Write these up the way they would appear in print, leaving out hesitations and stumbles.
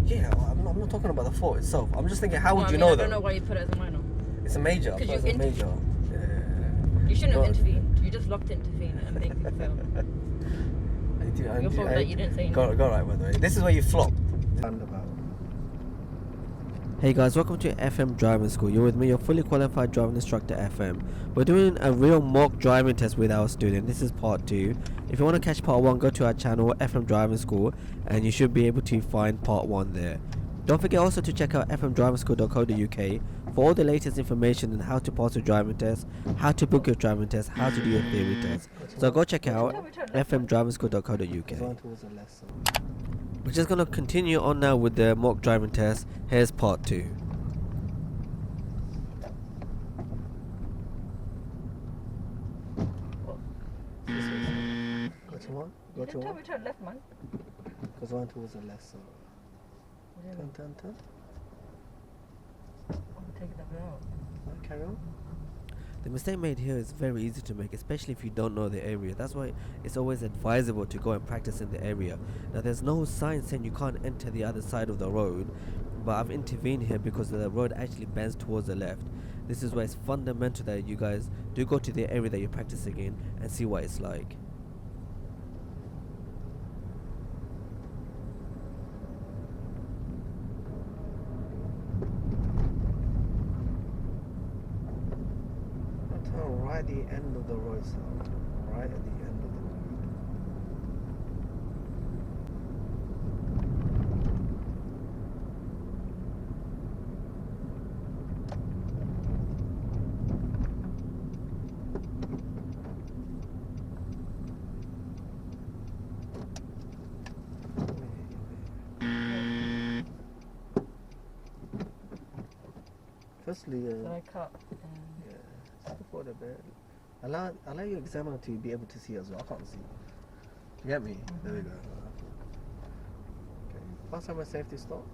Yeah, I'm not talking about the fault itself. I'm just thinking, how would you I know don't know why you put it as a minor. It's a major. Because It's a major. Yeah. You shouldn't have intervened. You just locked intervene and made people fail. Your fault that you didn't say anything. Go right, by the way. This is where you flop. Roundabout. Hey guys, welcome to FM Driving School. You're with me, your fully qualified driving instructor FM. We're doing a real mock driving test with our student. This is part 2. If you want to catch part 1, go to our channel FM Driving School and you should be able to find part 1 there. Don't forget also to check out fmdrivingschool.co.uk for all the latest information on how to pass your driving test, how to book your driving test, how to do your theory test. So go check out fmdrivingschool.co.uk. We're just going to continue on now with the mock driving test. Here's part 2. Go to one? Go to one? Tell me turn left, man. Because one towards the left, so... Turn. I'm taking that out. Carry on. The mistake made here is very easy to make, especially if you don't know the area. That's why it's always advisable to go and practice in the area. Now there's no sign saying you can't enter the other side of the road, but I've intervened here because the road actually bends towards the left. This is why it's fundamental that you guys do go to the area that you're practicing in and see what it's like. Right at the end of the road, so right at the end of the road. Firstly, so I cut. Before the bed. Allow your examiner to be able to see as well. I can't see. You get me? Mm-hmm. There we go. Okay. Pass on my safety stop.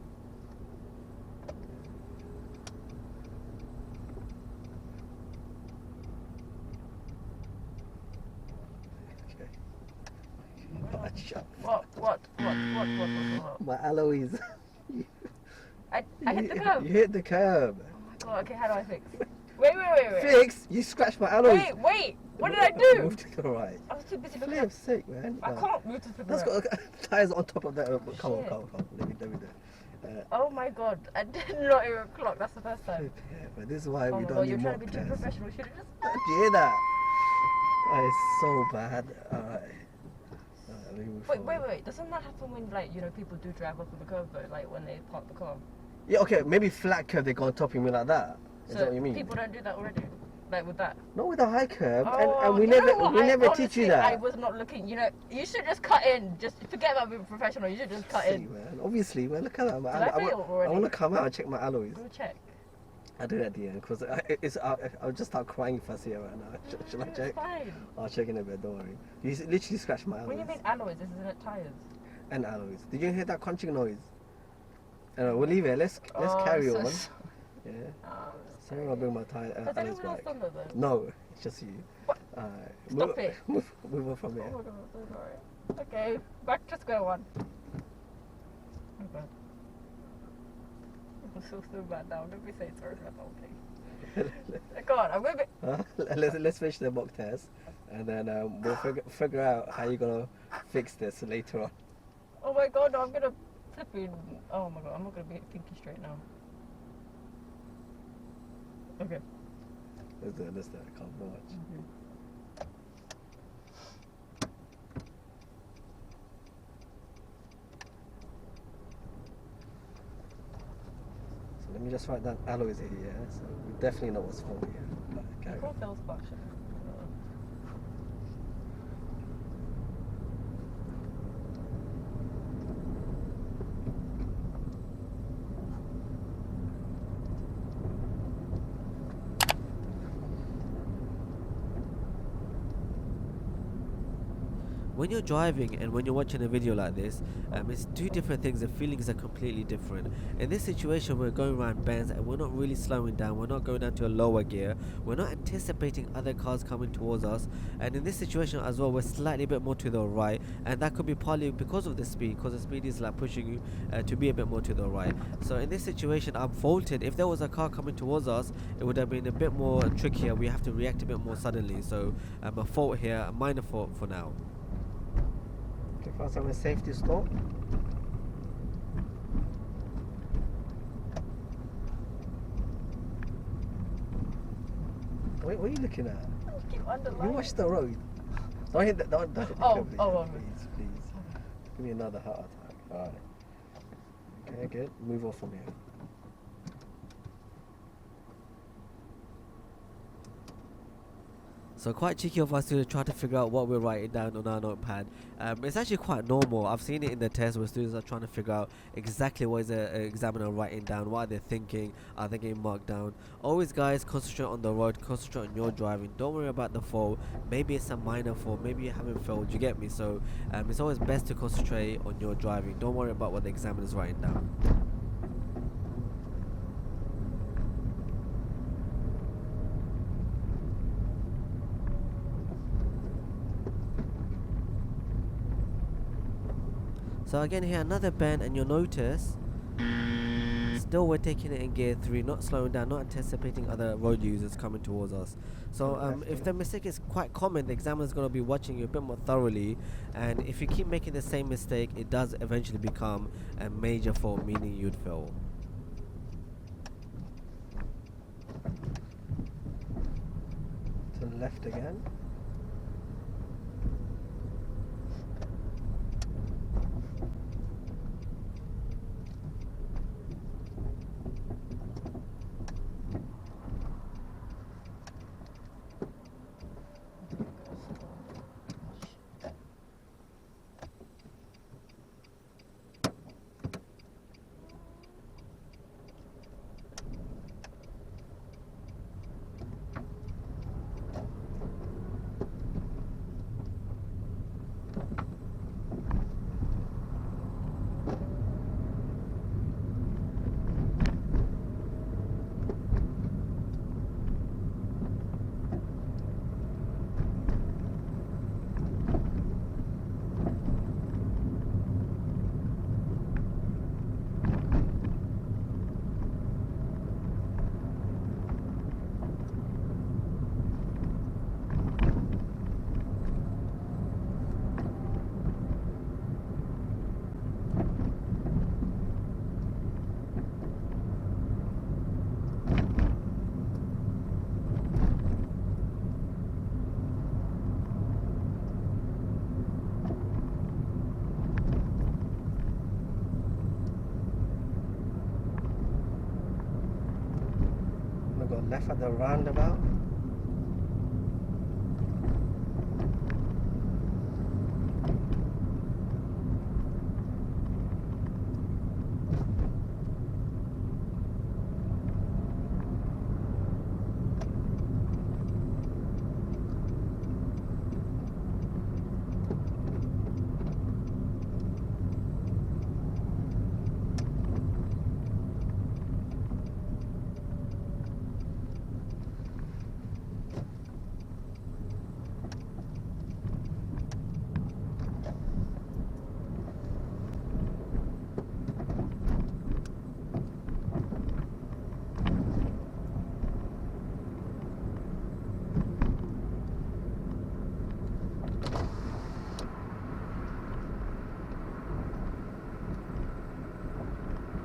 Okay. What? My alloys. I hit the curb. You hit the curb. Oh my god. Okay, how do I fix? Wait. Fix? You scratched my alloys. Wait. What did I do? Move to the right. I was too busy For looking at... sake, man. I can't move to the right. Let's go. Tires on top of that. Come on. Let me do it. Oh my god. I did not even clock. That's the first time. Yeah, but this is why we don't need you're more trying to be too professional. Should have just... Did you hear that? That is so bad. Alright. Wait. Doesn't that happen when, like, you know, people do drive up on the curb though, like when they park the car? Yeah, okay, maybe flat curb they go on top of me like that. Is that what you mean? People don't do that already? Like with that? Not with a high curb, oh, and we never teach you that. I was not looking, you know, you should just cut in. Just forget about being professional, you should just cut in. Man. Obviously, man, look at that. I want to come out and check my alloys. Go check. I do it at the end, because I'll just start crying if I see it right now. Should I check? It's fine. I'll check in a bit, don't worry. You literally scratched my alloys. When you mean alloys, isn't it tires? And alloys. Did you hear that crunching noise? Anyway, we'll leave it. Let's carry on. Yeah. Sorry, I'll bring my alloys back. No, it's just you. Stop it. Move on from here. Oh my god, I'm so sorry. Okay, back to square one. Oh god. I'm so bad now. Let me say sorry for that whole thing. Go on, I'm going to... Let's finish the mock test, and then we'll figure out how you're going to fix this later on. Oh my god, no, I'm going to flip in. Oh my god, I'm not going to be thinking straight now. Okay. Let's do it. I can't watch. Mm-hmm. So let me just write down alloys here, yeah? So we definitely know what's wrong here. Okay. I can't tell spark shit. when you're driving and when you're watching a video like this, it's two different things. The feelings are completely different. In this situation, we're going around bends and we're not really slowing down. We're not going down to a lower gear. We're not anticipating other cars coming towards us. And in this situation as well, we're slightly a bit more to the right, and that could be partly because of the speed, because the speed is like pushing you to be a bit more to the right. So in this situation, I'm faulted. If there was a car coming towards us, it would have been a bit more trickier. We have to react a bit more suddenly. So a fault here, a minor fault for now. Okay, first I'm a safety stop. What are you looking at? Keep underlining. You watch the road. Don't hit that. Don't Oh, please. Give me another heart attack. Alright. Okay, good. Move off from here. So quite cheeky of us to try to figure out what we're writing down on our notepad. It's actually quite normal. I've seen it in the test where students are trying to figure out exactly what is the examiner writing down, what are they thinking, are they getting marked down. Always guys, concentrate on the road, concentrate on your driving, don't worry about the fault. Maybe it's a minor fault, maybe you haven't failed, you get me? So it's always best to concentrate on your driving, don't worry about what the examiner's writing down. So again here, another bend, and you'll notice still we're taking it in gear 3, not slowing down, not anticipating other road users coming towards us. So if the mistake is quite common, the examiner's going to be watching you a bit more thoroughly, and if you keep making the same mistake, it does eventually become a major fault, meaning you'd fail. To the left again. Left at the roundabout.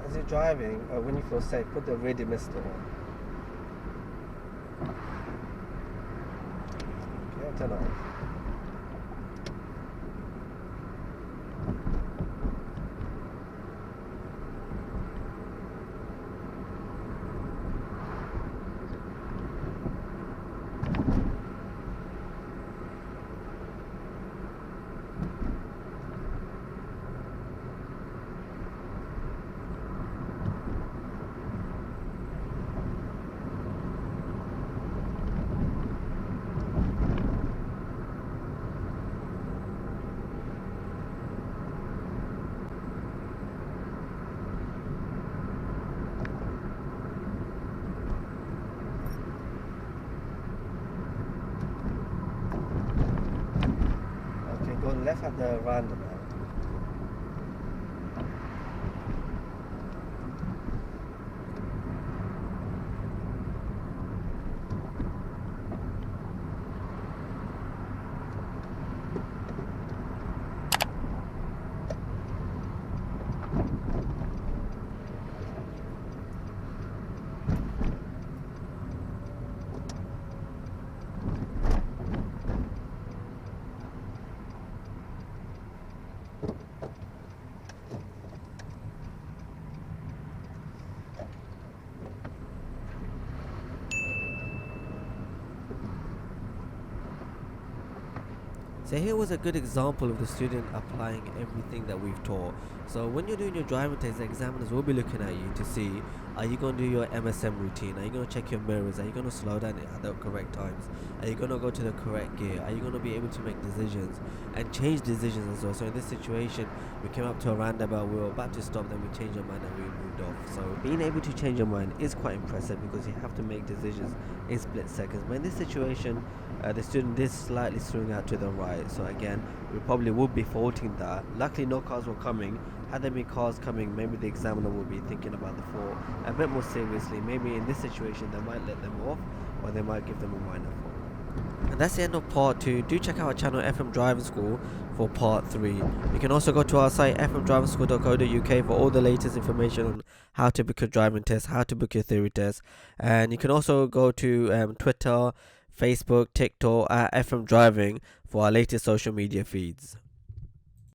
As you're driving, when you feel safe, put the rear mister on. Okay, turn it off. at the roundabout. So here was a good example of the student applying everything that we've taught. So when you're doing your driving test, the examiners will be looking at you to see, are you going to do your MSM routine? Are you going to check your mirrors? Are you going to slow down at the correct times? Are you going to go to the correct gear? Are you going to be able to make decisions and change decisions as well? So in this situation, we came up to a roundabout, we were about to stop, then we changed our mind and we moved off. So being able to change your mind is quite impressive because you have to make decisions in split seconds. But in this situation, the student is slightly swing out to the right, so again we probably would be faulting that. Luckily no cars were coming. Had there been cars coming, maybe the examiner would be thinking about the fault a bit more seriously. Maybe in this situation they might let them off, or they might give them a minor fault. And that's the end of part 2. Do check out our channel FM Driving School for part 3. You can also go to our site fmdrivingschool.co.uk for all the latest information on how to book your driving test, how to book your theory test, and you can also go to Twitter, Facebook, TikTok at FM Driving for our latest social media feeds.